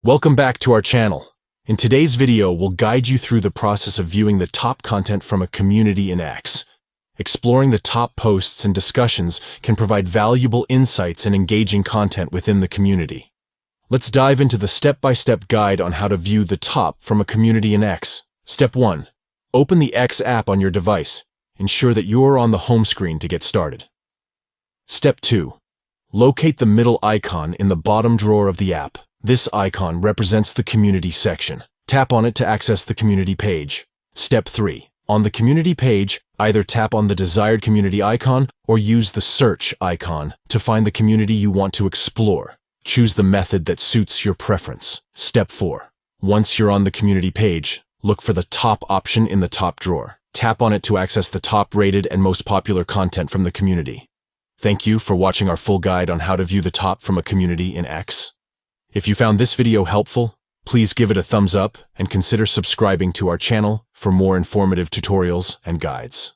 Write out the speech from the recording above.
Welcome back to our channel. In today's video, we'll guide you through the process of viewing the top content from a community in X. Exploring the top posts and discussions can provide valuable insights and engaging content within the community. Let's dive into the step-by-step guide on how to view the top from a community in X. Step 1. Open the X app on your device. Ensure that you're on the home screen to get started. Step 2. Locate the middle icon in the bottom drawer of the app. This icon represents the community section. Tap on it to access the community page. Step 3. On the community page, either tap on the desired community icon or use the search icon to find the community you want to explore. Choose the method that suits your preference. Step 4. Once you're on the community page, look for the top option in the top drawer. Tap on it to access the top-rated and most popular content from the community. Thank you for watching our full guide on how to view the top from a community in X. If you found this video helpful, please give it a thumbs up and consider subscribing to our channel for more informative tutorials and guides.